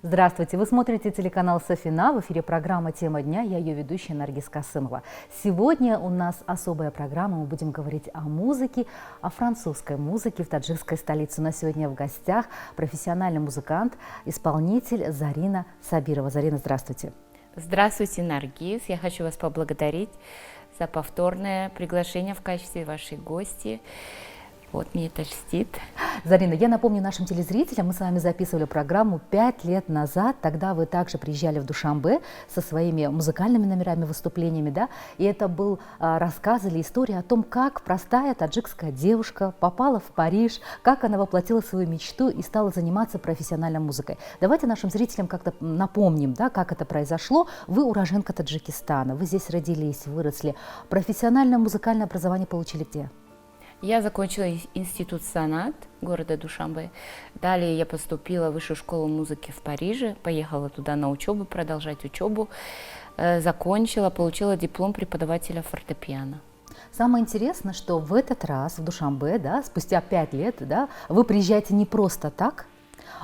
Здравствуйте! Вы смотрите телеканал Софина. В эфире программа «Тема дня». Я ее ведущая Наргиз Касымова. Сегодня у нас особая программа. Мы будем говорить о музыке, о французской музыке в таджикской столице. У нас сегодня в гостях профессиональный музыкант, исполнитель Зарина Сабирова. Зарина, здравствуйте! Здравствуйте, Наргиз. Я хочу вас поблагодарить за повторное приглашение в качестве вашей гости. Вот, мне это льстит. Зарина, я напомню нашим телезрителям, мы с вами записывали программу 5 лет назад. Тогда вы также приезжали в Душанбе со своими музыкальными номерами, выступлениями, да? И это был рассказ или история о том, как простая таджикская девушка попала в Париж, как она воплотила свою мечту и стала заниматься профессиональной музыкой. Давайте нашим зрителям как-то напомним, да, как это произошло. Вы уроженка Таджикистана, вы здесь родились, выросли. Профессиональное музыкальное образование получили где? Я закончила институт Санат города Душанбе. Далее я поступила в высшую школу музыки в Париже, поехала туда на учебу, продолжать учебу. Закончила, получила диплом преподавателя фортепиано. Самое интересное, что в этот раз в Душанбе, да, спустя 5 лет, да, вы приезжаете не просто так,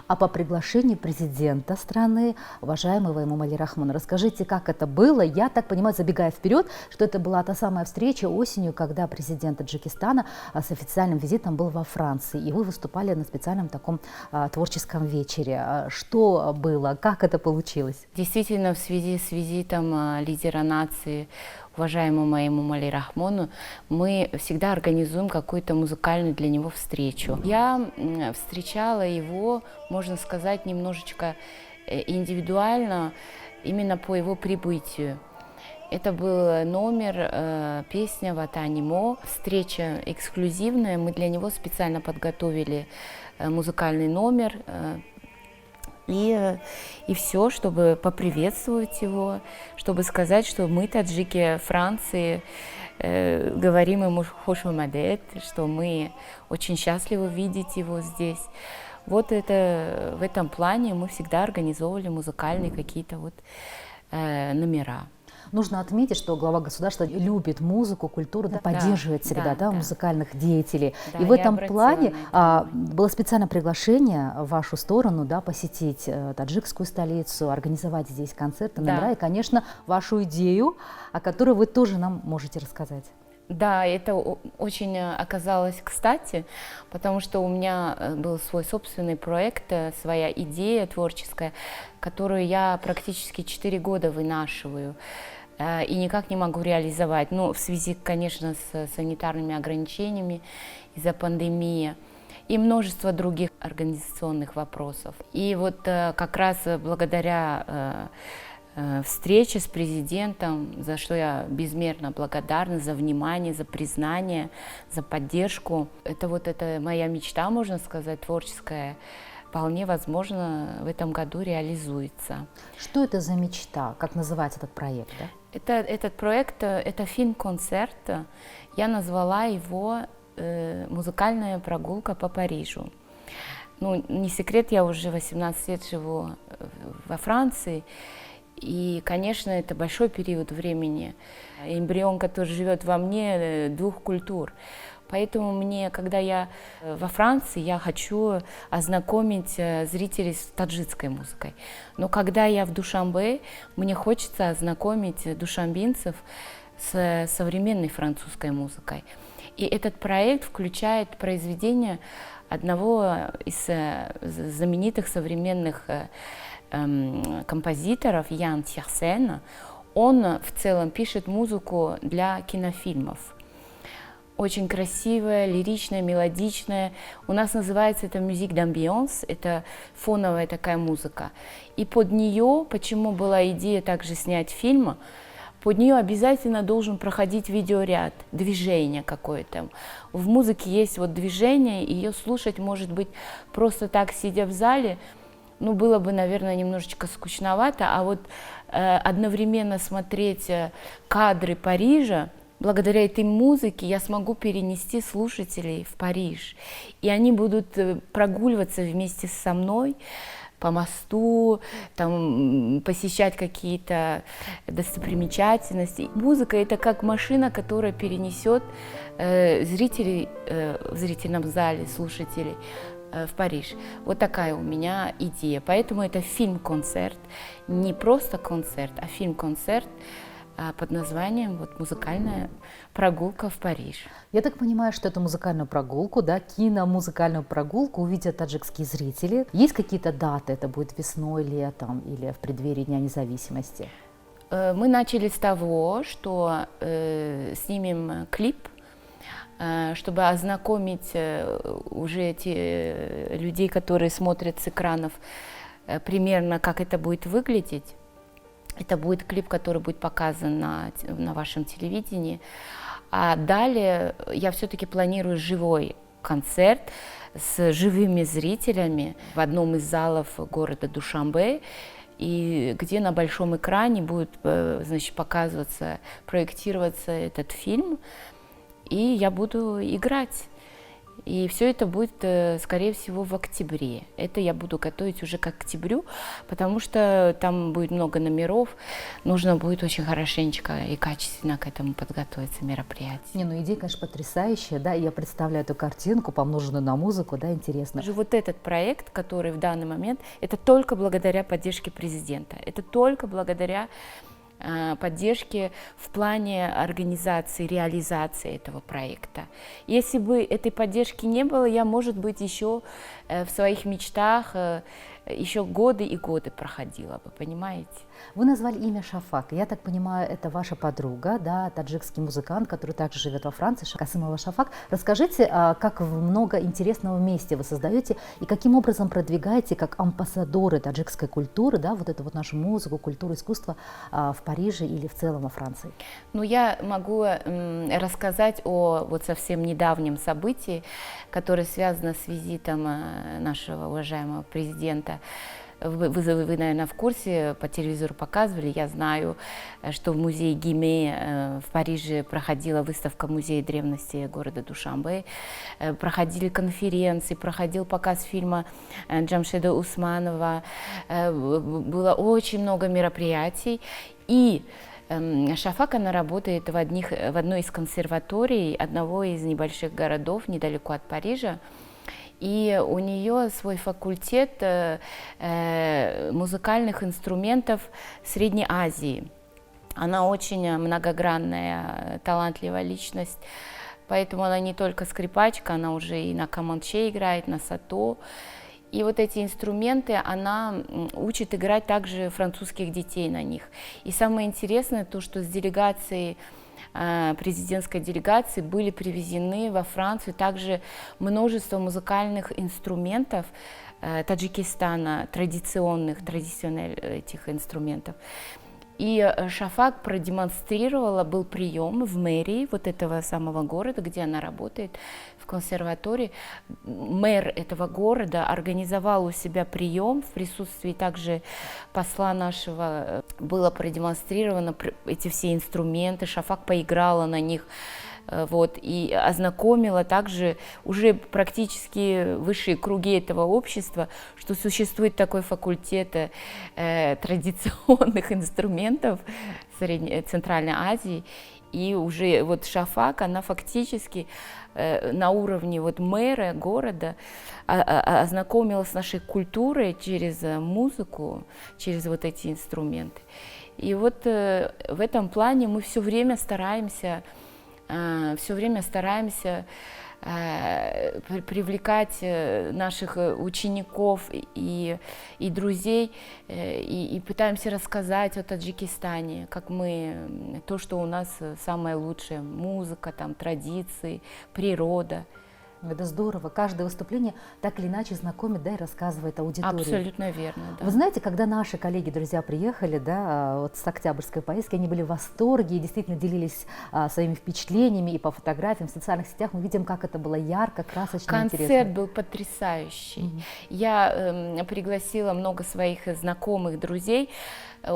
а по приглашению президента страны, уважаемого Эмомали Рахмона. Расскажите, как это было? Я так понимаю, забегая вперед, что это была та самая встреча осенью, когда президент Таджикистана с официальным визитом был во Франции, и вы выступали на специальном таком творческом вечере. Что было? Как это получилось? Действительно, в связи с визитом лидера нации, уважаемому Эмомали Рахмону, мы всегда организуем какую-то музыкальную для него встречу. Я встречала его, можно сказать, немножечко индивидуально, именно по его прибытию. Это был номер, песня «Ватанимо», встреча эксклюзивная. Мы для него специально подготовили музыкальный номер, и все, чтобы поприветствовать его, чтобы сказать, что мы, таджики Франции, говорим ему «Хош мадет», что мы очень счастливы видеть его здесь. Вот это, в этом плане мы всегда организовывали музыкальные какие-то вот номера. Нужно отметить, что глава государства любит музыку, культуру, да, поддерживает всегда музыкальных деятелей. Да, и в этом плане было специальное приглашение в вашу сторону, да, посетить таджикскую столицу, организовать здесь концерты, номера и, конечно, вашу идею, о которой вы тоже нам можете рассказать. Да, это очень оказалось кстати, потому что у меня был свой собственный проект, своя идея творческая, которую я практически 4 года вынашиваю и никак не могу реализовать. Ну, в связи, конечно, с санитарными ограничениями из-за пандемии и множество других организационных вопросов. И вот как раз благодаря встрече с президентом, за что я безмерно благодарна, за внимание, за признание, за поддержку. Это моя мечта, можно сказать, творческая, вполне возможно в этом году реализуется. Что это за мечта? Как называется этот проект? Да? Этот проект, это фильм-концерт. Я назвала его «Музыкальная прогулка по Парижу». Ну, не секрет, я уже 18 лет живу во Франции. И, конечно, это большой период времени. Эмбрион, который живет во мне, 2 культур. Поэтому мне, когда я во Франции, я хочу ознакомить зрителей с таджикской музыкой. Но когда я в Душанбе, мне хочется ознакомить душанбинцев с современной французской музыкой. И этот проект включает произведение одного из знаменитых современных композиторов Ян Тьерсена. Он в целом пишет музыку для кинофильмов. Очень красивая, лиричная, мелодичная. У нас называется это musique d'ambiance, это фоновая такая музыка. И под нее, почему была идея также снять фильм, под нее обязательно должен проходить видеоряд, движение какое-то. В музыке есть вот движение, ее слушать, может быть, просто так, сидя в зале, ну, было бы, наверное, немножечко скучновато, а вот одновременно смотреть кадры Парижа, благодаря этой музыке я смогу перенести слушателей в Париж. И они будут прогуливаться вместе со мной по мосту, там, посещать какие-то достопримечательности. Музыка — это как машина, которая перенесет зрителей в зрительном зале, слушателей в Париж. Вот такая у меня идея. Поэтому это фильм-концерт, не просто концерт, а фильм-концерт под названием вот, «Музыкальная прогулка в Париж». Я так понимаю, что эту музыкальную прогулку, да, киномузыкальную прогулку увидят таджикские зрители. Есть какие-то даты? Это будет весной, летом или в преддверии Дня независимости? Мы начали с того, что снимем клип, чтобы ознакомить уже эти людей, которые смотрят с экранов, примерно как это будет выглядеть. Это будет клип, который будет показан на вашем телевидении. А далее я все-таки планирую живой концерт с живыми зрителями в одном из залов города Душанбе, и где на большом экране будет, значит, показываться, проектироваться этот фильм, и я буду играть. И все это будет, скорее всего, в октябре. Это я буду готовить уже к октябрю, потому что там будет много номеров. Нужно будет очень хорошенечко и качественно к этому подготовиться мероприятию. Не, ну идея, конечно, потрясающая, да, я представляю эту картинку, помноженную на музыку, да, интересно. Вот этот проект, который в данный момент, это только благодаря поддержке президента, это только благодаря поддержки в плане организации, реализации этого проекта. Если бы этой поддержки не было, я, может быть, еще в своих мечтах еще годы и годы проходила бы, понимаете? Вы назвали имя Шафак. Я так понимаю, это ваша подруга, да, таджикский музыкант, который также живет во Франции, Касымова Шафак. Расскажите, как много интересного вместе вы создаете и каким образом продвигаете как амбассадоры таджикской культуры, да, вот эту вот нашу музыку, культуру, искусство в Париже или в целом во Франции? Ну, я могу рассказать о вот совсем недавнем событии, которое связано с визитом нашего уважаемого президента. Вы, наверное, в курсе, по телевизору показывали, я знаю, что в музее Гиме в Париже проходила выставка музея древности города Душанбе, проходили конференции, проходил показ фильма Джамшеда Усманова, было очень много мероприятий, и Шафак, она работает в одной из консерваторий одного из небольших городов недалеко от Парижа. И у нее свой факультет музыкальных инструментов Средней Азии. Она очень многогранная, талантливая личность, поэтому она не только скрипачка, она уже и на каманче играет, на сато. И вот эти инструменты она учит играть также французских детей на них. И самое интересное то, что с делегацией, президентской делегации были привезены во Францию также множество музыкальных инструментов Таджикистана, традиционных этих инструментов. И Шафак продемонстрировала, был прием в мэрии вот этого самого города, где она работает, в консерватории. Мэр этого города организовал у себя прием в присутствии также посла нашего. Было продемонстрировано эти все инструменты, Шафак поиграла на них. Вот, и ознакомила также уже практически высшие круги этого общества, что существует такой факультет традиционных инструментов Центральной Азии. И уже вот Шафак, она фактически на уровне вот мэра города ознакомилась с нашей культурой через музыку, через вот эти инструменты. И вот в этом плане мы все время стараемся привлекать наших учеников и друзей, и пытаемся рассказать о Таджикистане, как мы, то, что у нас самое лучшее, музыка, там, традиции, природа. Это здорово. Каждое выступление так или иначе знакомит, да, и рассказывает аудитории. Абсолютно верно, да. Вы знаете, когда наши коллеги, друзья приехали, да, вот с октябрьской поездки, они были в восторге и действительно делились своими впечатлениями и по фотографиям в социальных сетях. Мы видим, как это было ярко, красочно, интересно. Концерт был потрясающий. Я пригласила много своих знакомых, друзей.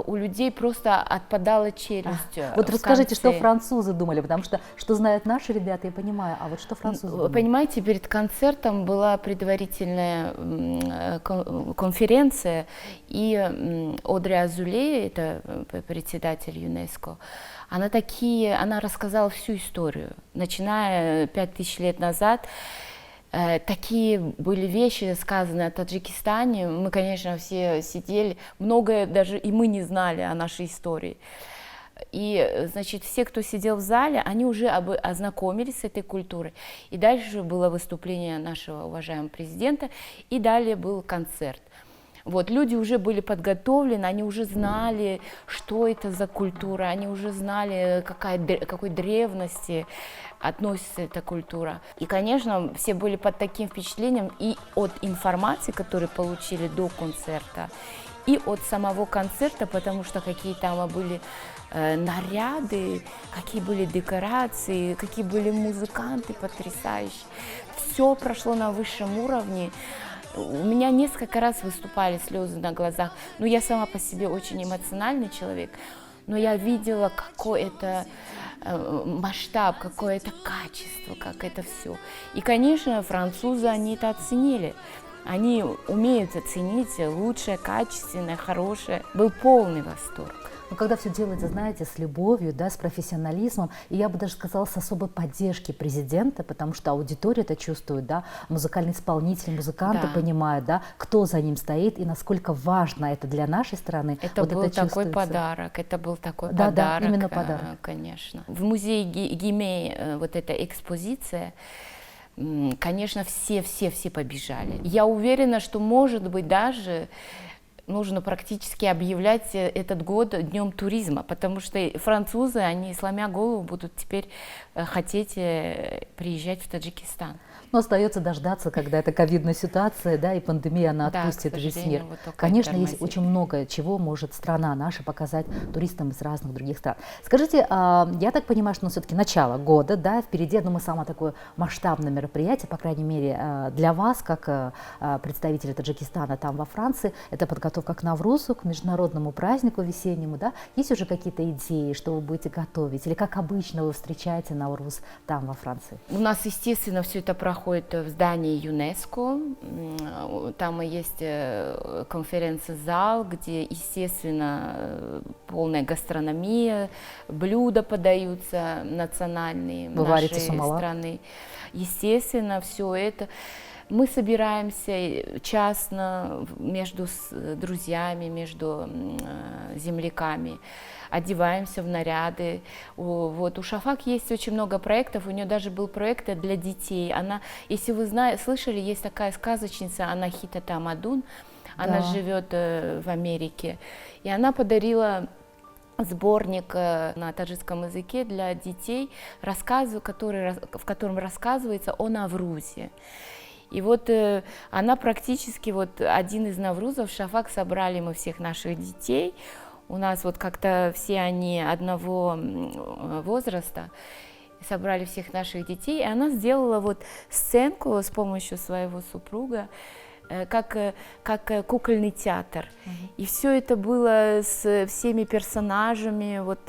У людей просто отпадала челюсть. Вот расскажите, что французы думали, потому что знают наши ребята, я понимаю, а вот что французы думали? Понимаете, перед концертом была предварительная конференция, и Одри Азуле, это председатель ЮНЕСКО, она рассказала всю историю, начиная 5000 лет назад. Такие были вещи сказаны о Таджикистане. Мы, конечно, все сидели, многое даже и мы не знали о нашей истории. И, значит, все, кто сидел в зале, они уже ознакомились с этой культурой. И дальше было выступление нашего уважаемого президента, и далее был концерт. Вот, люди уже были подготовлены, они уже знали, что это за культура, они уже знали, какой древности относится эта культура. И, конечно, все были под таким впечатлением и от информации, которую получили до концерта, и от самого концерта, потому что какие там были наряды, какие были декорации, какие были музыканты потрясающие. Все прошло на высшем уровне. У меня несколько раз выступали слезы на глазах. Но я сама по себе очень эмоциональный человек. Но я видела, какой это масштаб, какое это качество, как это все. И, конечно, французы, они это оценили. Они умеют оценить лучшее, качественное, хорошее. Был полный восторг. Но когда все делается, знаете, с любовью, да, с профессионализмом, и я бы даже сказала, с особой поддержки президента, потому что аудитория это чувствует, да, музыкальный исполнитель, музыканты понимают, да, кто за ним стоит и насколько важно это для нашей страны. Это вот был это такой подарок, это был такой да, подарок. Да, именно подарок. Конечно. В музее Гимей вот эта экспозиция, конечно, все побежали. Я уверена, что, может быть, даже нужно практически объявлять этот год днем туризма, потому что французы, они, сломя голову, будут теперь хотеть приезжать в Таджикистан. Но остается дождаться, когда эта ковидная ситуация, да, и пандемия, она отпустит весь мир. Вот конечно, есть очень много чего может страна наша показать туристам из разных других стран. Скажите, я так понимаю, что все-таки начало года, да, впереди, я думаю, самое такое масштабное мероприятие, по крайней мере, для вас, как представителя Таджикистана там во Франции, это подготовка к Наврузу, к международному празднику весеннему, да? Есть уже какие-то идеи, что вы будете готовить, или как обычно вы встречаете Навруз там во Франции? У нас, естественно, все это проходит в здании ЮНЕСКО. Там и есть конференц-зал, где, естественно, полная гастрономия, блюда подаются национальные нашей страны. Естественно, все это. Мы собираемся частно между друзьями, между земляками, одеваемся в наряды. Вот. У Шафак есть очень много проектов, у нее даже был проект для детей. Она, если вы слышали, есть такая сказочница Анахита Тамадун, она живет в Америке, и она подарила сборник на таджикском языке для детей, в котором рассказывается о Наврузе. И вот она практически, вот один из Наврузов, Шафак, собрали мы всех наших детей. У нас вот как-то все они одного возраста, собрали всех наших детей, и она сделала вот сценку с помощью своего супруга, как кукольный театр. И все это было с всеми персонажами, вот,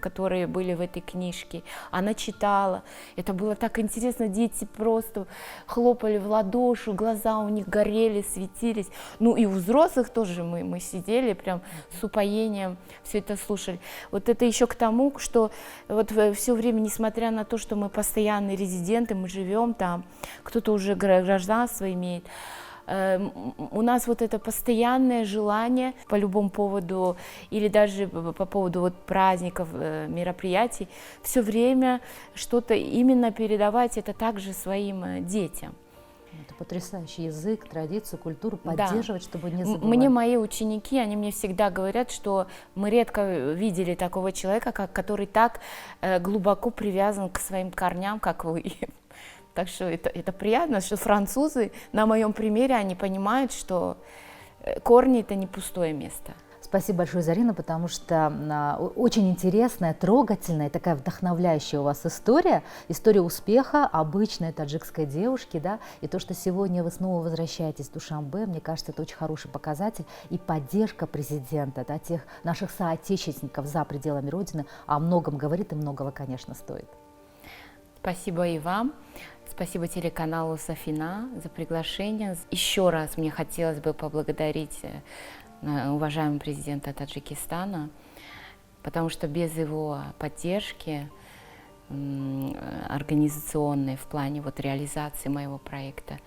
которые были в этой книжке. Она читала. Это было так интересно. Дети просто хлопали в ладоши, глаза у них горели, светились. Ну и у взрослых тоже мы сидели прям с упоением, все это слушали. Вот это еще к тому, что вот все время, несмотря на то, что мы постоянные резиденты, мы живем там, кто-то уже гражданство имеет, у нас вот это постоянное желание по любому поводу или даже по поводу вот праздников, мероприятий, все время что-то именно передавать это также своим детям. Это потрясающий язык, традицию, культуру поддерживать, чтобы не забывать. Мне мои ученики, они мне всегда говорят, что мы редко видели такого человека, который так глубоко привязан к своим корням, как вы. Так что это приятно, что французы, на моем примере, они понимают, что корни – это не пустое место. Спасибо большое, Зарина, потому что очень интересная, трогательная, такая вдохновляющая у вас история успеха обычной таджикской девушки, да, и то, что сегодня вы снова возвращаетесь в Душанбе, мне кажется, это очень хороший показатель и поддержка президента, да, тех наших соотечественников за пределами Родины о многом говорит и многого, конечно, стоит. Спасибо и вам. Спасибо телеканалу Софина за приглашение. Еще раз мне хотелось бы поблагодарить уважаемого президента Таджикистана, потому что без его поддержки организационные в плане вот реализации моего проекта.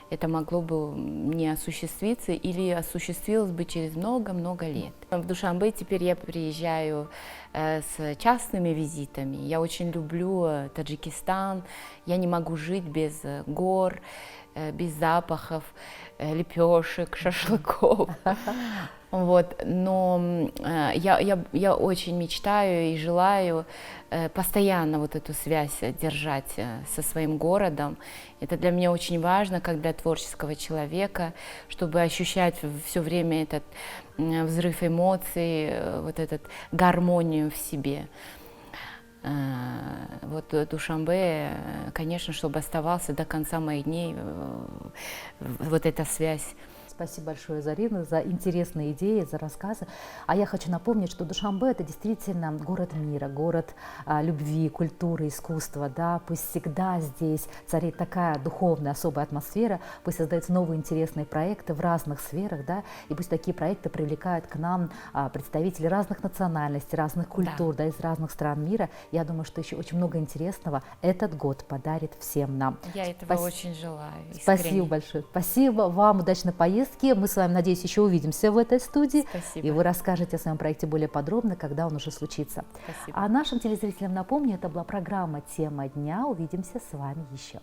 Это могло бы не осуществиться или осуществилось бы через много-много лет. В Душанбе теперь я приезжаю с частными визитами. Я очень люблю Таджикистан. Я не могу жить без гор, без запахов, лепешек, шашлыков. Вот. Но я очень мечтаю и желаю постоянно вот эту связь держать со своим городом. Это для меня очень важно, как для творческого человека, чтобы ощущать все время этот взрыв эмоций, вот эту гармонию в себе. Вот Душанбе, конечно, чтобы оставался до конца моих дней вот эта связь. Спасибо большое, Зарина, за интересные идеи, за рассказы. А я хочу напомнить, что Душанбе – это действительно город мира, город любви, культуры, искусства. Да? Пусть всегда здесь царит такая духовная, особая атмосфера, пусть создаются новые интересные проекты в разных сферах, да? И пусть такие проекты привлекают к нам представителей разных национальностей, разных культур, да, из разных стран мира. Я думаю, что еще очень много интересного этот год подарит всем нам. Я этого очень желаю. Искренне. Спасибо большое. Спасибо вам, удачной поездки. Мы с вами, надеюсь, еще увидимся в этой студии. Спасибо. И вы расскажете о своем проекте более подробно, когда он уже случится. Спасибо. А нашим телезрителям напомню, это была программа «Тема дня». Увидимся с вами еще.